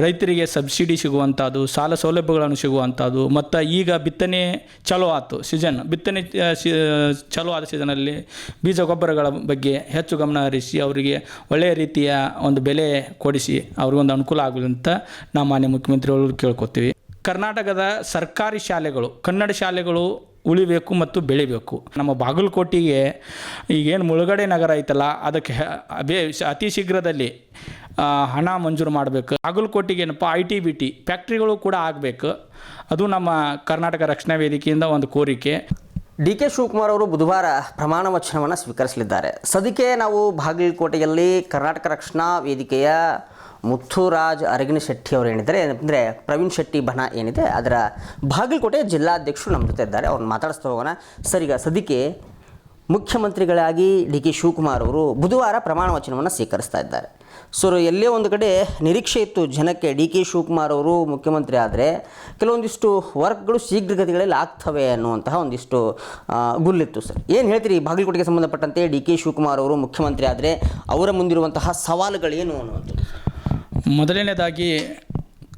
ರೈತರಿಗೆ ಸಬ್ಸಿಡಿ ಸಿಗುವಂಥದ್ದು, ಸಾಲ ಸೌಲಭ್ಯಗಳನ್ನು ಸಿಗುವಂಥದ್ದು, ಮತ್ತು ಈಗ ಬಿತ್ತನೆ ಚಲೋ ಆಯ್ತು ಸೀಸನ್, ಬಿತ್ತನೆ ಚಲೋ ಆದ ಸೀಸನಲ್ಲಿ ಬೀಜ ಗೊಬ್ಬರಗಳ ಬಗ್ಗೆ ಹೆಚ್ಚು ಗಮನ ಹರಿಸಿ ಅವರಿಗೆ ಒಳ್ಳೆಯ ರೀತಿಯ ಒಂದು ಬೆಲೆ ಕೊಡಿಸಿ ಅವ್ರಿಗೊಂದು ಅನುಕೂಲ ಆಗಲಿ ಅಂತ ನಾವು ಮಾನ್ಯ ಮುಖ್ಯಮಂತ್ರಿಗಳು ಕೇಳ್ಕೊತೀವಿ. ಕರ್ನಾಟಕದ ಸರ್ಕಾರಿ ಶಾಲೆಗಳು, ಕನ್ನಡ ಶಾಲೆಗಳು ಉಳಿಬೇಕು ಮತ್ತು ಬೆಳಿಬೇಕು. ನಮ್ಮ ಬಾಗಲಕೋಟೆಗೆ ಈಗೇನು ಮುಳುಗಡೆ ನಗರ ಐತಲ್ಲ, ಅದಕ್ಕೆ ಅತಿ ಶೀಘ್ರದಲ್ಲಿ ಹಣ ಮಂಜೂರು ಮಾಡಬೇಕು. ಬಾಗಲಕೋಟೆಗೆ ಏನಪ್ಪ ITBT ಫ್ಯಾಕ್ಟ್ರಿಗಳು ಕೂಡ ಆಗಬೇಕು. ಅದು ನಮ್ಮ ಕರ್ನಾಟಕ ರಕ್ಷಣಾ ವೇದಿಕೆಯಿಂದ ಒಂದು ಕೋರಿಕೆ. DK ಶಿವಕುಮಾರ್ ಅವರು ಬುಧವಾರ ಪ್ರಮಾಣ ವಚನವನ್ನು ಸ್ವೀಕರಿಸಲಿದ್ದಾರೆ. ಸದ್ಯಕ್ಕೆ ನಾವು ಬಾಗಲಕೋಟೆಯಲ್ಲಿ ಕರ್ನಾಟಕ ರಕ್ಷಣಾ ವೇದಿಕೆಯ ಮುತ್ತುರಾಜ್ ಅರಗಿನಶೆಟ್ಟಿ ಅವರು ಏನಿದ್ದಾರೆ, ಅಂದರೆ ಪ್ರವೀಣ್ ಶೆಟ್ಟಿ ಬಣ ಏನಿದೆ ಅದರ ಬಾಗಲಕೋಟೆ ಜಿಲ್ಲಾಧ್ಯಕ್ಷರು ನಮ್ಮ ಜೊತೆ ಇದ್ದಾರೆ. ಅವ್ರನ್ನ ಮಾತಾಡಿಸ್ತಾ ಹೋಗೋಣ. ಸರ್, ಈಗ ಸದ್ಯಕ್ಕೆ ಮುಖ್ಯಮಂತ್ರಿಗಳಾಗಿ DK ಶಿವಕುಮಾರ್ ಅವರು ಬುಧವಾರ ಪ್ರಮಾಣ ವಚನವನ್ನು ಸ್ವೀಕರಿಸ್ತಾ ಇದ್ದಾರೆ. ಸೊ ಎಲ್ಲೇ ಒಂದು ಕಡೆ ನಿರೀಕ್ಷೆ ಇತ್ತು ಜನಕ್ಕೆ, DK ಶಿವಕುಮಾರ್ ಅವರು ಮುಖ್ಯಮಂತ್ರಿ ಆದರೆ ಕೆಲವೊಂದಿಷ್ಟು ವರ್ಕ್ಗಳು ಶೀಘ್ರಗತಿಗಳಲ್ಲಿ ಆಗ್ತವೆ ಅನ್ನುವಂತಹ ಒಂದಿಷ್ಟು ಗುಲ್ಲಿತ್ತು. ಸರ್, ಏನು ಹೇಳ್ತೀರಿ ಬಾಗಲಕೋಟೆಗೆ ಸಂಬಂಧಪಟ್ಟಂತೆ DK ಶಿವಕುಮಾರ್ ಅವರು ಮುಖ್ಯಮಂತ್ರಿ ಆದರೆ ಅವರ ಮುಂದಿರುವಂತಹ ಸವಾಲುಗಳೇನು ಅನ್ನುವಂಥದ್ದು? ಮೊದಲನೇದಾಗಿ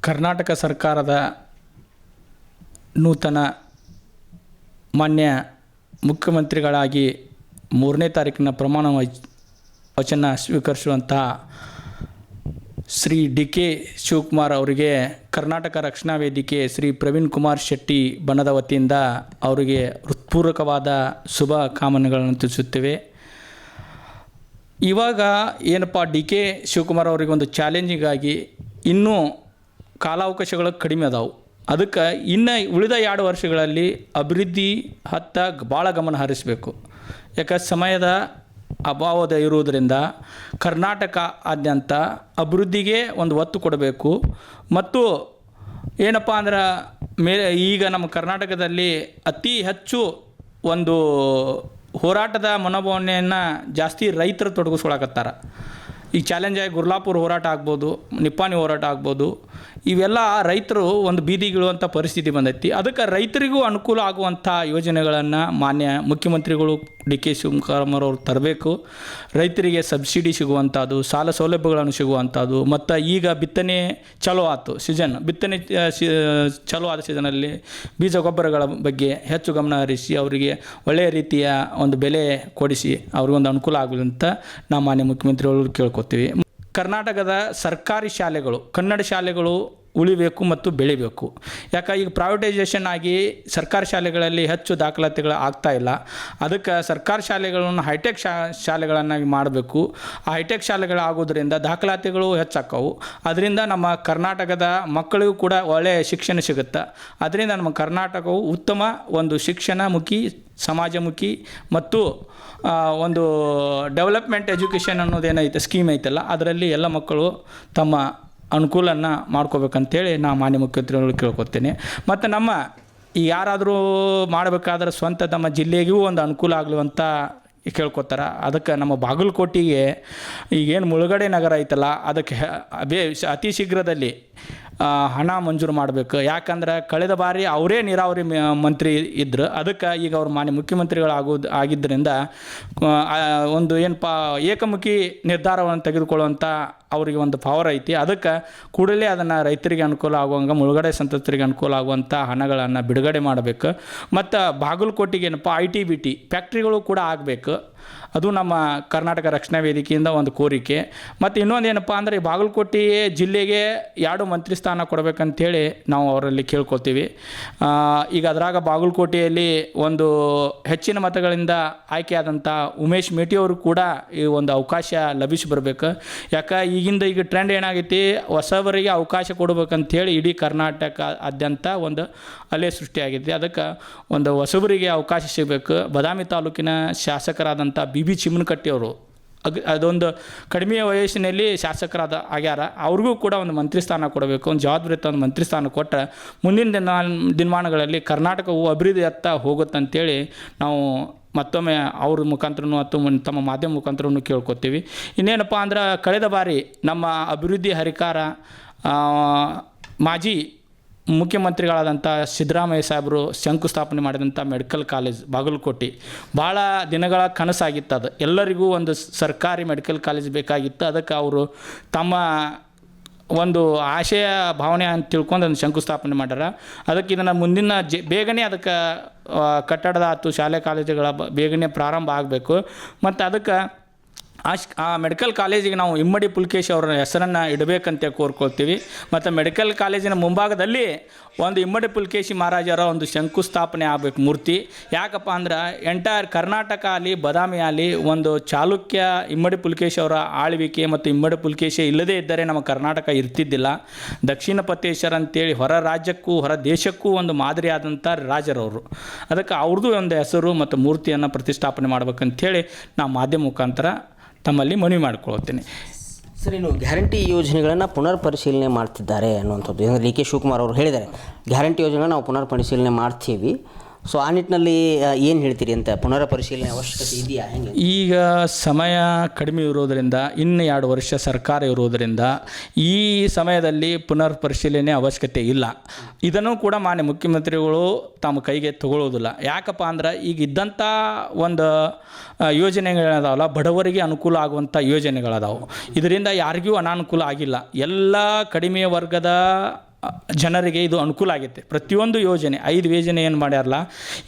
ಕರ್ನಾಟಕ ಸರ್ಕಾರದ ನೂತನ ಮಾನ್ಯ ಮುಖ್ಯಮಂತ್ರಿಗಳಾಗಿ 3ನೇ ತಾರೀಕಿನ ಪ್ರಮಾಣ ವಚನ ಸ್ವೀಕರಿಸುವಂತಹ ಶ್ರೀ DK ಶಿವಕುಮಾರ್ ಅವರಿಗೆ ಕರ್ನಾಟಕ ರಕ್ಷಣಾ ವೇದಿಕೆ ಶ್ರೀ ಪ್ರವೀಣ್ ಕುಮಾರ್ ಶೆಟ್ಟಿ ಬಣದ ವತಿಯಿಂದ ಅವರಿಗೆ ಹೃತ್ಪೂರ್ವಕವಾದ ಶುಭ ಕಾಮನೆಗಳನ್ನು ತಿಳಿಸುತ್ತೇವೆ. ಇವಾಗ ಏನಪ್ಪ DK ಶಿವಕುಮಾರ್ ಅವರಿಗೆ ಒಂದು ಚಾಲೆಂಜಿಂಗಾಗಿ ಇನ್ನೂ ಕಾಲಾವಕಾಶಗಳು ಕಡಿಮೆ ಅದಾವೆ. ಅದಕ್ಕೆ ಇನ್ನು ಉಳಿದ 2 ವರ್ಷಗಳಲ್ಲಿ ಅಭಿವೃದ್ಧಿ ಭಾಳ ಗಮನ ಹರಿಸಬೇಕು. ಯಾಕೆ ಸಮಯದ ಅಭಾವದ ಇರುವುದರಿಂದ ಕರ್ನಾಟಕದಾದ್ಯಂತ ಅಭಿವೃದ್ಧಿಗೆ ಒಂದು ಒತ್ತು ಕೊಡಬೇಕು. ಮತ್ತು ಏನಪ್ಪ ಅಂದ್ರೆ ಈಗ ನಮ್ಮ ಕರ್ನಾಟಕದಲ್ಲಿ ಅತಿ ಹೆಚ್ಚು ಒಂದು ಹೋರಾಟದ ಮನೋಭಾವನೆಯನ್ನು ಜಾಸ್ತಿ ರೈತರು ತೊಡಗಿಸ್ಕೊಳಕತ್ತಾರ. ಈಗ ಚಾಲೆಂಜ್ ಆಗಿ ಗುರ್ಲಾಪುರ ಹೋರಾಟ ಆಗ್ಬೋದು, ನಿಪ್ಪಾಣಿ ಹೋರಾಟ ಆಗ್ಬೋದು, ಇವೆಲ್ಲ ರೈತರು ಒಂದು ಬೀದಿಗಿಳುವಂಥ ಪರಿಸ್ಥಿತಿ ಬಂದೈತಿ. ಅದಕ್ಕೆ ರೈತರಿಗೂ ಅನುಕೂಲ ಆಗುವಂಥ ಯೋಜನೆಗಳನ್ನು ಮಾನ್ಯ ಮುಖ್ಯಮಂತ್ರಿಗಳು DK ಶಿವಕುಮಾರ್ ಅವರು ತರಬೇಕು. ರೈತರಿಗೆ ಸಬ್ಸಿಡಿ ಸಿಗುವಂಥದ್ದು, ಸಾಲ ಸೌಲಭ್ಯಗಳನ್ನು ಸಿಗುವಂಥದ್ದು, ಮತ್ತು ಈಗ ಬಿತ್ತನೆ ಚಲೋ ಆಯ್ತು ಸೀಸನ್, ಬಿತ್ತನೆ ಚಲೋ ಆದ ಸೀಸನಲ್ಲಿ ಬೀಜ ಗೊಬ್ಬರಗಳ ಬಗ್ಗೆ ಹೆಚ್ಚು ಗಮನ ಹರಿಸಿ ಅವರಿಗೆ ಒಳ್ಳೆಯ ರೀತಿಯ ಒಂದು ಬೆಲೆ ಕೊಡಿಸಿ ಅವ್ರಿಗೊಂದು ಅನುಕೂಲ ಆಗಲಿ ಅಂತ ನಾವು ಮಾನ್ಯ ಮುಖ್ಯಮಂತ್ರಿಗಳು ಕೇಳ್ಕೊತೀವಿ. ಕರ್ನಾಟಕದ ಸರ್ಕಾರಿ ಶಾಲೆಗಳು, ಕನ್ನಡ ಶಾಲೆಗಳು ಉಳಿಬೇಕು ಮತ್ತು ಬೆಳಿಬೇಕು. ಯಾಕೆ ಈಗ ಪ್ರೈವೇಟೈಸೇಷನ್ ಆಗಿ ಸರ್ಕಾರಿ ಶಾಲೆಗಳಲ್ಲಿ ಹೆಚ್ಚು ದಾಖಲಾತಿಗಳು ಆಗ್ತಾಯಿಲ್ಲ. ಅದಕ್ಕೆ ಸರ್ಕಾರಿ ಶಾಲೆಗಳನ್ನು ಹೈಟೆಕ್ ಶಾಲೆಗಳನ್ನಾಗಿ ಮಾಡಬೇಕು. ಆ ಹೈಟೆಕ್ ಶಾಲೆಗಳಾಗೋದ್ರಿಂದ ದಾಖಲಾತಿಗಳು ಹೆಚ್ಚಾಕ್ಕವು. ಅದರಿಂದ ನಮ್ಮ ಕರ್ನಾಟಕದ ಮಕ್ಕಳಿಗೂ ಕೂಡ ಒಳ್ಳೆಯ ಶಿಕ್ಷಣ ಸಿಗುತ್ತೆ. ಅದರಿಂದ ನಮ್ಮ ಕರ್ನಾಟಕವು ಉತ್ತಮ ಒಂದು ಶಿಕ್ಷಣಮುಖಿ, ಸಮಾಜಮುಖಿ ಮತ್ತು ಒಂದು ಡೆವಲಪ್ಮೆಂಟ್ ಎಜುಕೇಷನ್ ಅನ್ನೋದೇನೈತೆ ಸ್ಕೀಮ್ ಐತಲ್ಲ, ಅದರಲ್ಲಿ ಎಲ್ಲ ಮಕ್ಕಳು ತಮ್ಮ ಅನುಕೂಲನ ಮಾಡ್ಕೋಬೇಕಂತೇಳಿ ನಾನು ಮಾನ್ಯ ಮುಖ್ಯಮಂತ್ರಿಗಳು ಕೇಳ್ಕೊತೀನಿ. ಮತ್ತು ನಮ್ಮ ಯಾರಾದರೂ ಮಾಡಬೇಕಾದ್ರೆ ಸ್ವಂತ ತಮ್ಮ ಜಿಲ್ಲೆಗೂ ಒಂದು ಅನುಕೂಲ ಆಗಲಿ ಅಂತ ಕೇಳ್ಕೊತಾರೆ. ಅದಕ್ಕೆ ನಮ್ಮ ಬಾಗಲಕೋಟೆಗೆ ಈಗೇನು ಮುಳುಗಡೆ ನಗರ ಐತಲ್ಲ, ಅದಕ್ಕೆ ಅತಿ ಶೀಘ್ರದಲ್ಲಿ ಹಣ ಮಂಜೂರು ಮಾಡಬೇಕು. ಯಾಕಂದ್ರೆ ಕಳೆದ ಬಾರಿ ಅವರೇ ನೀರಾವರಿ ಮಂತ್ರಿ ಇದ್ದರು. ಅದಕ್ಕೆ ಈಗ ಅವ್ರು ಮಾನ್ಯ ಮುಖ್ಯಮಂತ್ರಿಗಳು ಆಗಿದ್ದರಿಂದ ಒಂದು ಏನಪ್ಪ ಏಕಮುಖಿ ನಿರ್ಧಾರವನ್ನು ತೆಗೆದುಕೊಳ್ಳುವಂಥ ಅವರಿಗೆ ಒಂದು ಪವರ್ ಐತಿ. ಅದಕ್ಕೆ ಕೂಡಲೇ ಅದನ್ನು ರೈತರಿಗೆ ಅನುಕೂಲ ಆಗುವಂಗೆ, ಮುಳುಗಡೆ ಸಂತ್ರಸ್ತರಿಗೆ ಅನುಕೂಲ ಆಗುವಂಥ ಹಣಗಳನ್ನು ಬಿಡುಗಡೆ ಮಾಡಬೇಕು. ಮತ್ತು ಬಾಗಲಕೋಟೆಗೆ ಏನಪ್ಪ ITBT ಫ್ಯಾಕ್ಟ್ರಿಗಳು ಕೂಡ ಆಗಬೇಕು. ಅದು ನಮ್ಮ ಕರ್ನಾಟಕ ರಕ್ಷಣಾ ವೇದಿಕೆಯಿಂದ ಒಂದು ಕೋರಿಕೆ. ಮತ್ತು ಇನ್ನೊಂದು ಏನಪ್ಪ ಅಂದರೆ ಬಾಗಲಕೋಟೆ ಜಿಲ್ಲೆಗೆ 2 ಮಂತ್ರಿ ಸ್ಥಾನ ಕೊಡಬೇಕಂತೇಳಿ ನಾವು ಅವರಲ್ಲಿ ಕೇಳ್ಕೊತೀವಿ. ಈಗ ಅದರಾಗ ಬಾಗಲಕೋಟೆಯಲ್ಲಿ ಒಂದು ಹೆಚ್ಚಿನ ಮತಗಳಿಂದ ಆಯ್ಕೆಯಾದಂಥ ಉಮೇಶ್ ಮೇಟಿ ಅವರು ಕೂಡ ಈ ಒಂದು ಅವಕಾಶ ಲಭಿಸಿ ಬರಬೇಕು. ಯಾಕೆ ಈಗ ಟ್ರೆಂಡ್ ಏನಾಗೈತಿ, ಹೊಸಬರಿಗೆ ಅವಕಾಶ ಕೊಡಬೇಕಂತೇಳಿ ಇಡೀ ಕರ್ನಾಟಕದಾದ್ಯಂತ ಒಂದು ಅಲೆ ಸೃಷ್ಟಿಯಾಗಿದೆ. ಅದಕ್ಕೆ ಒಂದು ಹೊಸಬರಿಗೆ ಅವಕಾಶ ಸಿಗಬೇಕು. ಬಾದಾಮಿ ತಾಲೂಕಿನ ಶಾಸಕರಾದಂಥ BB ಚಿಮ್ಮನಕಟ್ಟಿ ಅವರು ಅದೊಂದು ಕಡಿಮೆ ವಯಸ್ಸಿನಲ್ಲಿ ಆಗ್ಯಾರ. ಅವ್ರಿಗೂ ಕೂಡ ಒಂದು ಮಂತ್ರಿ ಸ್ಥಾನ ಕೊಡಬೇಕು. ಒಂದು ಜವಾಬ್ದಾರಿಯುತ ಒಂದು ಮಂತ್ರಿ ಸ್ಥಾನ ಕೊಟ್ಟರೆ ಮುಂದಿನ ದಿನಮಾನಗಳಲ್ಲಿ ಕರ್ನಾಟಕವು ಅಭಿವೃದ್ಧಿಯತ್ತ ಹೋಗುತ್ತಂತೇಳಿ ನಾವು ಮತ್ತೊಮ್ಮೆ ಅವ್ರ ಮುಖಾಂತರನೂ ಅಥವಾ ತಮ್ಮ ಮಾಧ್ಯಮ ಮುಖಾಂತರನೂ ಕೇಳ್ಕೊತೀವಿ. ಇನ್ನೇನಪ್ಪ ಅಂದ್ರೆ ಕಳೆದ ಬಾರಿ ನಮ್ಮ ಅಭಿವೃದ್ಧಿ ಹರಿಕಾರ ಮಾಜಿ ಮುಖ್ಯಮಂತ್ರಿಗಳಾದಂಥ ಸಿದ್ದರಾಮಯ್ಯ ಸಾಹೇಬರು ಶಂಕುಸ್ಥಾಪನೆ ಮಾಡಿದಂಥ ಮೆಡಿಕಲ್ ಕಾಲೇಜ್ ಬಾಗಲಕೋಟೆ ಭಾಳ ದಿನಗಳ ಕನಸಾಗಿತ್ತು. ಅದು ಎಲ್ಲರಿಗೂ ಒಂದು ಸರ್ಕಾರಿ ಮೆಡಿಕಲ್ ಕಾಲೇಜ್ ಬೇಕಾಗಿತ್ತು. ಅದಕ್ಕೆ ಅವರು ತಮ್ಮ ಒಂದು ಆಶಯ ಭಾವನೆ ಅಂತ ತಿಳ್ಕೊಂಡು ಒಂದು ಶಂಕುಸ್ಥಾಪನೆ ಮಾಡ್ಯಾರ. ಅದಕ್ಕೆ ಇದನ್ನು ಮುಂದಿನ ಬೇಗನೆ ಅದಕ್ಕೆ ಕಟ್ಟಡದ ಆಯ್ತು ಶಾಲೆ ಕಾಲೇಜುಗಳ ಬೇಗನೆ ಪ್ರಾರಂಭ ಆಗಬೇಕು. ಮತ್ತು ಅದಕ್ಕೆ ಆ ಮೆಡಿಕಲ್ ಕಾಲೇಜಿಗೆ ನಾವು ಇಮ್ಮಡಿ ಪುಲ್ಕೇಶ್ ಅವರ ಹೆಸರನ್ನು ಇಡಬೇಕಂತ ಕೋರ್ಕೊಳ್ತೀವಿ. ಮತ್ತು ಮೆಡಿಕಲ್ ಕಾಲೇಜಿನ ಮುಂಭಾಗದಲ್ಲಿ ಒಂದು ಇಮ್ಮಡಿ ಪುಲ್ಕೇಶಿ ಮಹಾರಾಜರ ಒಂದು ಶಂಕುಸ್ಥಾಪನೆ ಆಗಬೇಕು ಮೂರ್ತಿ. ಯಾಕಪ್ಪ ಅಂದ್ರೆ ಎಂಟೈರ್ ಕರ್ನಾಟಕ ಅಲ್ಲಿ ಬದಾಮಿ ಅಲ್ಲಿ ಒಂದು ಚಾಲುಕ್ಯ ಇಮ್ಮಡಿ ಪುಲ್ಕೇಶಿ ಅವರ ಆಳ್ವಿಕೆ ಮತ್ತು ಇಮ್ಮಡಿ ಪುಲ್ಕೇಶಿ ಇಲ್ಲದೇ ಇದ್ದರೆ ನಮ್ಮ ಕರ್ನಾಟಕ ಇರ್ತಿದ್ದಿಲ್ಲ. ದಕ್ಷಿಣ ಪಥೇಶ್ವರ ಅಂತೇಳಿ ಹೊರ ರಾಜ್ಯಕ್ಕೂ ಹೊರ ದೇಶಕ್ಕೂ ಒಂದು ಮಾದರಿ ಆದಂಥ ರಾಜರವರು. ಅದಕ್ಕೆ ಅವ್ರದ್ದು ಒಂದು ಹೆಸರು ಮತ್ತು ಮೂರ್ತಿಯನ್ನು ಪ್ರತಿಷ್ಠಾಪನೆ ಮಾಡ್ಬೇಕಂಥೇಳಿ ನಾವು ಮಾಧ್ಯಮ ಮುಖಾಂತರ ತಮ್ಮಲ್ಲಿ ಮನವಿ ಮಾಡಿಕೊಳ್ತೀನಿ. ಸರ್, ಇನ್ನು ಗ್ಯಾರಂಟಿ ಯೋಜನೆಗಳನ್ನು ಪುನರ್ ಪರಿಶೀಲನೆ ಮಾಡ್ತಿದ್ದಾರೆ ಅನ್ನುವಂಥದ್ದು ಡಿ ಕೆ ಶಿವಕುಮಾರ್ ಅವರು ಹೇಳಿದ್ದಾರೆ. ಗ್ಯಾರಂಟಿ ಯೋಜನೆಗಳನ್ನ ನಾವು ಪುನರ್ ಪರಿಶೀಲನೆ ಮಾಡ್ತೀವಿ. ಸೊ ಆ ನಿಟ್ಟಿನಲ್ಲಿ ಏನು ಹೇಳ್ತೀರಿ ಅಂತ, ಪುನರ್ ಪರಿಶೀಲನೆ ಅವಶ್ಯಕತೆ ಇದೆಯಾ ಹೆಂಗೆ? ಈಗ ಸಮಯ ಕಡಿಮೆ ಇರೋದರಿಂದ ಇನ್ನು 2 ವರ್ಷ ಸರ್ಕಾರ ಇರೋದರಿಂದ ಈ ಸಮಯದಲ್ಲಿ ಪುನರ್ ಪರಿಶೀಲನೆ ಅವಶ್ಯಕತೆ ಇಲ್ಲ. ಇದನ್ನು ಕೂಡ ಮಾನ್ಯ ಮುಖ್ಯಮಂತ್ರಿಗಳು ತಮ್ಮ ಕೈಗೆ ತಗೊಳ್ಳೋದಿಲ್ಲ. ಯಾಕಪ್ಪ ಅಂದ್ರೆ ಈಗ ಇದ್ದಂಥ ಒಂದು ಯೋಜನೆಗಳದಾವಲ್ಲ, ಬಡವರಿಗೆ ಅನುಕೂಲ ಆಗುವಂಥ ಯೋಜನೆಗಳದಾವು. ಇದರಿಂದ ಯಾರಿಗೂ ಅನಾನುಕೂಲ ಆಗಿಲ್ಲ. ಎಲ್ಲ ಕಡಿಮೆ ವರ್ಗದ ಜನರಿಗೆ ಇದು ಅನುಕೂಲ ಆಗೈತೆ. ಪ್ರತಿಯೊಂದು ಯೋಜನೆ 5 ಯೋಜನೆ ಏನು ಮಾಡ್ಯಾರಲ್ಲ,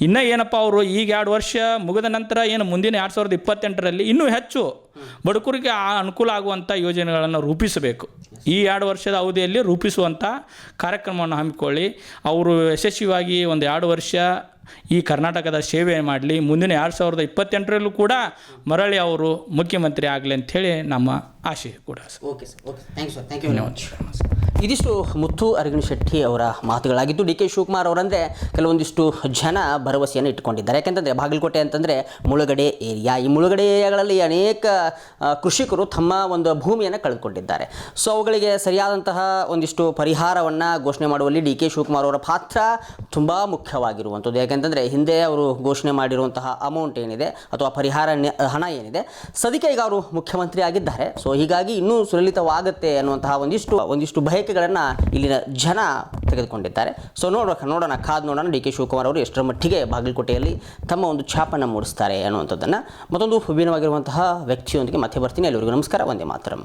ಇನ್ನೂ ಏನಪ್ಪ ಅವರು ಈಗ 2 ವರ್ಷ ಮುಗಿದ ನಂತರ ಏನು ಮುಂದಿನ 2028ರಲ್ಲಿ ಇನ್ನೂ ಹೆಚ್ಚು ಬಡಕರಿಗೆ ಅನುಕೂಲ ಆಗುವಂಥ ಯೋಜನೆಗಳನ್ನು ರೂಪಿಸಬೇಕು. ಈ 2 ವರ್ಷದ ಅವಧಿಯಲ್ಲಿ ರೂಪಿಸುವಂಥ ಕಾರ್ಯಕ್ರಮವನ್ನು ಹಮ್ಮಿಕೊಳ್ಳಿ. ಅವರು ಯಶಸ್ವಿಯಾಗಿ ಒಂದು 2 ವರ್ಷ ಈ ಕರ್ನಾಟಕದ ಸೇವೆ ಮಾಡಲಿ. ಮುಂದಿನ 2028ರಲ್ಲೂ ಕೂಡ ಮರಳಿ ಅವರು ಮುಖ್ಯಮಂತ್ರಿ ಆಗಲಿ ಅಂಥೇಳಿ ನಮ್ಮ ಆಶೆ ಕೂಡ. Okay sir, okay, thank you sir, thank you. ಇದಿಷ್ಟು ಮುತ್ತು ಅರಗಿನಶೆಟ್ಟಿ ಅವರ ಮಾತುಗಳಾಗಿದ್ದು. ಡಿ ಕೆ ಶಿವಕುಮಾರ್ ಅವರಂದರೆ ಕೆಲವೊಂದಿಷ್ಟು ಜನ ಭರವಸೆಯನ್ನು ಇಟ್ಟುಕೊಂಡಿದ್ದಾರೆ. ಯಾಕೆಂತಂದರೆ ಬಾಗಲಕೋಟೆ ಅಂತಂದರೆ ಮುಳುಗಡೆ ಏರಿಯಾ. ಈ ಮುಳುಗಡೆ ಏರಿಯಾಗಳಲ್ಲಿ ಅನೇಕ ಕೃಷಿಕರು ತಮ್ಮ ಒಂದು ಭೂಮಿಯನ್ನು ಕಳೆದುಕೊಂಡಿದ್ದಾರೆ. ಸೊ ಅವುಗಳಿಗೆ ಸರಿಯಾದಂತಹ ಒಂದಿಷ್ಟು ಪರಿಹಾರವನ್ನು ಘೋಷಣೆ ಮಾಡುವಲ್ಲಿ ಡಿ ಕೆ ಶಿವಕುಮಾರ್ ಅವರ ಪಾತ್ರ ತುಂಬ ಮುಖ್ಯವಾಗಿರುವಂಥದ್ದು. ಯಾಕೆಂತಂದರೆ ಹಿಂದೆ ಅವರು ಘೋಷಣೆ ಮಾಡಿರುವಂತಹ ಅಮೌಂಟ್ ಏನಿದೆ ಅಥವಾ ಪರಿಹಾರ ಹಣ ಏನಿದೆ, ಸದ್ಯಕ್ಕೆ ಈಗ ಅವರು ಮುಖ್ಯಮಂತ್ರಿ ಆಗಿದ್ದಾರೆ. ಸೊ ಹೀಗಾಗಿ ಇನ್ನೂ ಸುಲಲಿತವಾಗುತ್ತೆ ಅನ್ನುವಂತಹ ಒಂದಿಷ್ಟು ಬಯಕೆಗಳನ್ನು ಇಲ್ಲಿನ ಜನ ತೆಗೆದುಕೊಂಡಿದ್ದಾರೆ. ಸೊ ನೋಡೋಣ, ಕಾದು ನೋಡೋಣ ಡಿ ಕೆ ಶಿವಕುಮಾರ್ ಅವರು ಎಷ್ಟರ ಮಟ್ಟಿಗೆ ಬಾಗಲಕೋಟೆಯಲ್ಲಿ ತಮ್ಮ ಒಂದು ಛಾಪನ್ನು ಮೂಡಿಸ್ತಾರೆ ಅನ್ನುವಂಥದ್ದನ್ನು. ಮತ್ತೊಂದು ವಿಭಿನ್ನವಾಗಿರುವಂತಹ ವ್ಯಕ್ತಿಯೊಂದಿಗೆ ಮತ್ತೆ ಬರ್ತೀನಿ. ಎಲ್ಲರಿಗೂ ನಮಸ್ಕಾರ, ವಂದೇ ಮಾತರಂ.